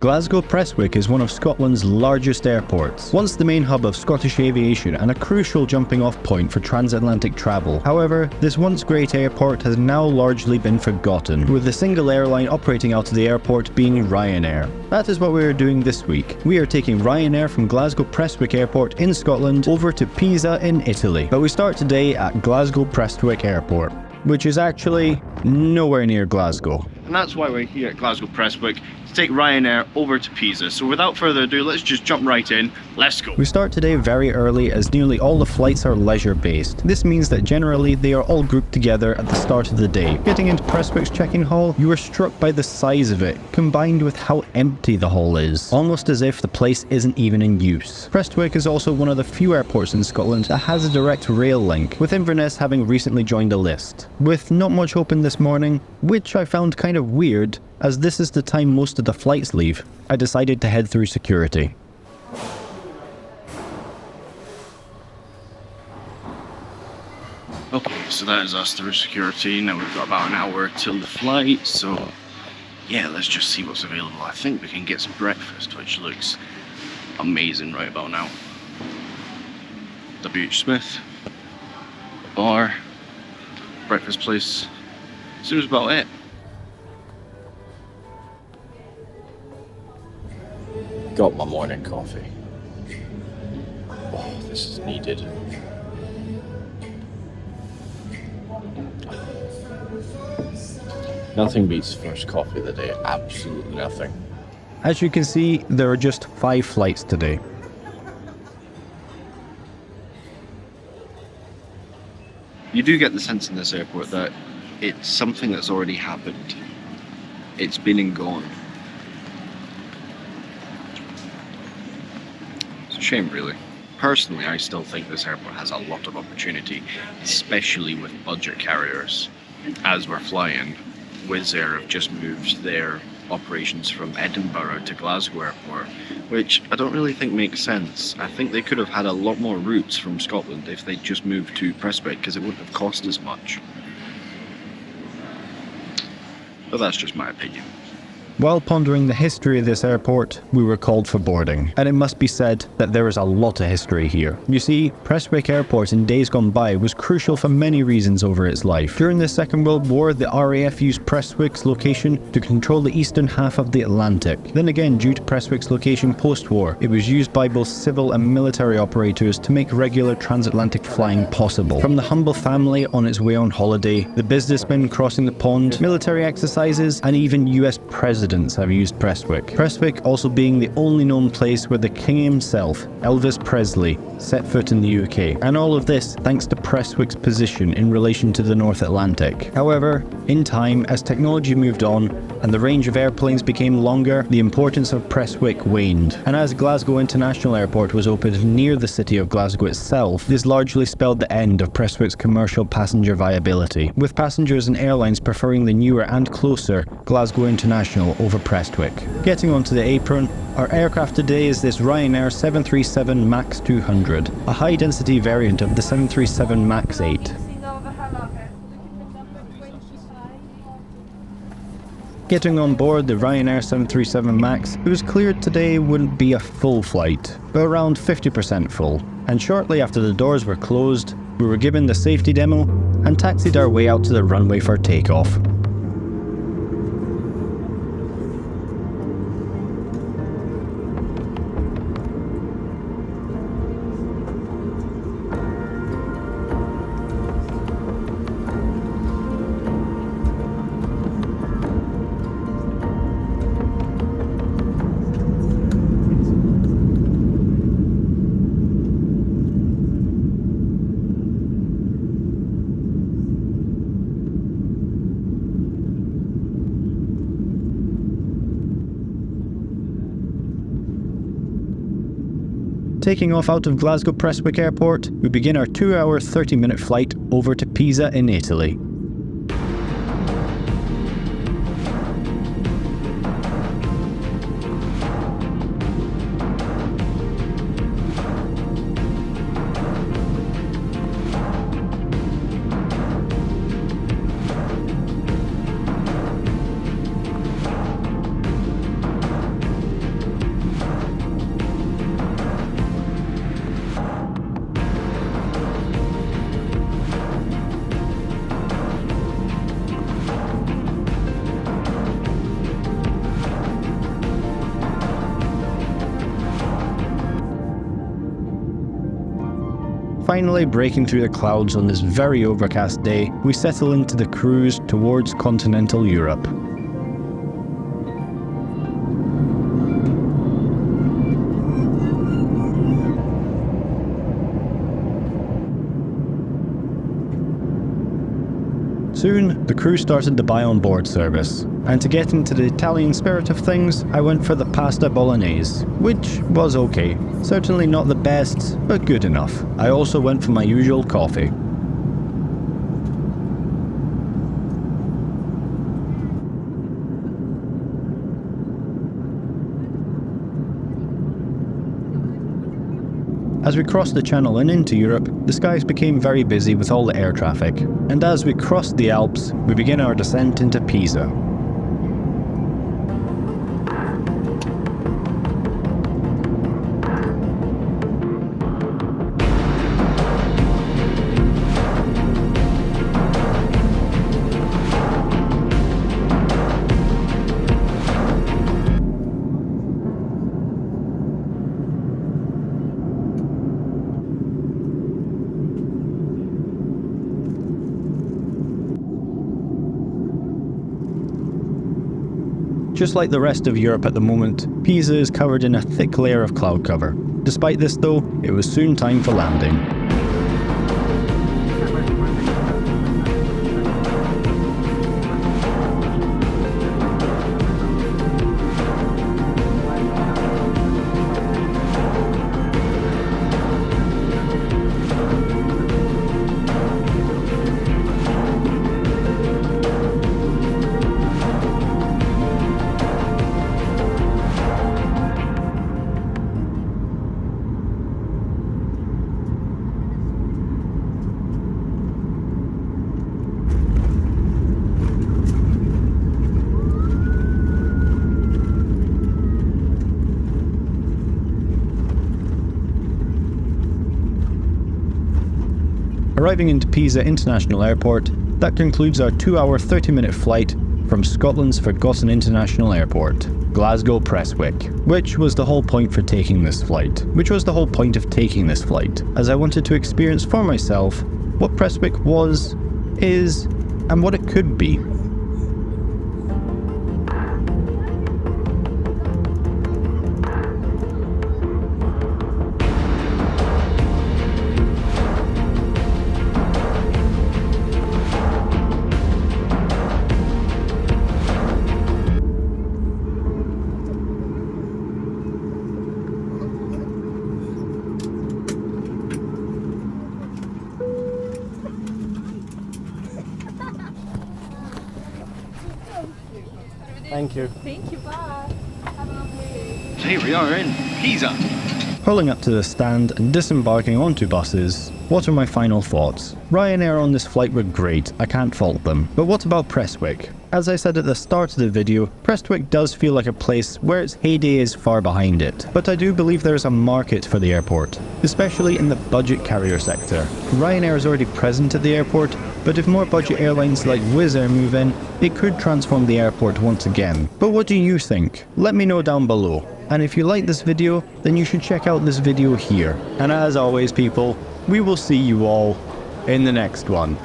Glasgow Prestwick is one of Scotland's largest airports, once the main hub of Scottish aviation and a crucial jumping-off point for transatlantic travel. However, this once great airport has now largely been forgotten, with the single airline operating out of the airport being Ryanair. That is what we are doing this week. We are taking Ryanair from Glasgow Prestwick Airport in Scotland over to Pisa in Italy. But we start today at Glasgow Prestwick Airport, which is actually nowhere near Glasgow. And that's why we're here at Glasgow Prestwick, to take Ryanair over to Pisa. So without further ado, let's just jump right in. Let's go. We start today very early as nearly all the flights are leisure based. This means that generally they are all grouped together at the start of the day. Getting into Prestwick's check-in hall, you are struck by the size of it, combined with how empty the hall is, almost as if the place isn't even in use. Prestwick is also one of the few airports in Scotland that has a direct rail link, with Inverness having recently joined the list. With not much open this morning, which I found kind of weird, as this is the time most of the flights leave, I decided to head through security. Okay, so that is us through security. Now we've got about an hour till the flight, so yeah, let's just see what's available. I think we can get some breakfast, which looks amazing right about now. W.H. Smith, bar, breakfast place, seems about it. Got my morning coffee. Oh, this is needed. Nothing beats first coffee of the day, absolutely nothing. As you can see, there are just 5 flights today. You do get the sense in this airport that it's something that's already happened. It's been and gone. It's a shame, really. Personally, I still think this airport has a lot of opportunity, especially with budget carriers. As we're flying, Wizz Air have just moved their operations from Edinburgh to Glasgow Airport, which I don't really think makes sense. I think they could have had a lot more routes from Scotland if they just moved to Prestwick, because it wouldn't have cost as much. But that's just my opinion. While pondering the history of this airport, we were called for boarding, and it must be said that there is a lot of history here. You see, Prestwick Airport in days gone by was crucial for many reasons over its life. During the Second World War, the RAF used Prestwick's location to control the eastern half of the Atlantic. Then again, due to Prestwick's location post-war, it was used by both civil and military operators to make regular transatlantic flying possible. From the humble family on its way on holiday, the businessmen crossing the pond, military exercises, and even US presidents have used Prestwick. Prestwick also being the only known place where the king himself, Elvis Presley, set foot in the UK. And all of this thanks to Prestwick's position in relation to the North Atlantic. However, in time, as technology moved on and the range of airplanes became longer, the importance of Prestwick waned. And as Glasgow International Airport was opened near the city of Glasgow itself, this largely spelled the end of Prestwick's commercial passenger viability, with Passengers and Airlines preferring the newer and closer Glasgow International over Prestwick. Getting onto the apron, our aircraft today is this Ryanair 737 MAX 200, a high-density variant of the 737 MAX 8. Getting on board the Ryanair 737 MAX, it was cleared today wouldn't be a full flight, but around 50% full. And shortly after the doors were closed, we were given the safety demo and taxied our way out to the runway for takeoff. Taking off out of Glasgow Prestwick Airport, we begin our 2-hour 30-minute flight over to Pisa in Italy. Finally breaking through the clouds on this very overcast day, we settle into the cruise towards continental Europe. Soon, the crew started the buy on board service, and to get into the Italian spirit of things, I went for the pasta bolognese, which was okay. Certainly not the best, but good enough. I also went for my usual coffee. As we crossed the Channel and into Europe, the skies became very busy with all the air traffic, and as we crossed the Alps, we began our descent into Pisa. Just like the rest of Europe at the moment, Pisa is covered in a thick layer of cloud cover. Despite this though, it was soon time for landing. Arriving into Pisa International Airport, that concludes our 2-hour 30-minute flight from Scotland's forgotten international airport, Glasgow Prestwick, which was the whole point of taking this flight, as I wanted to experience for myself what Prestwick was, is, and what it could be. Thank you. Thank you, bye. Have a lovely day. Here we are in Pisa. Pulling up to the stand and disembarking onto buses, what are my final thoughts? Ryanair on this flight were great, I can't fault them. But what about Prestwick? As I said at the start of the video, Prestwick does feel like a place where its heyday is far behind it. But I do believe there is a market for the airport, especially in the budget carrier sector. Ryanair is already present at the airport, but if more budget airlines like Wizz Air move in, it could transform the airport once again. But what do you think? Let me know down below. And if you like this video, then you should check out this video here. And as always people, we will see you all in the next one.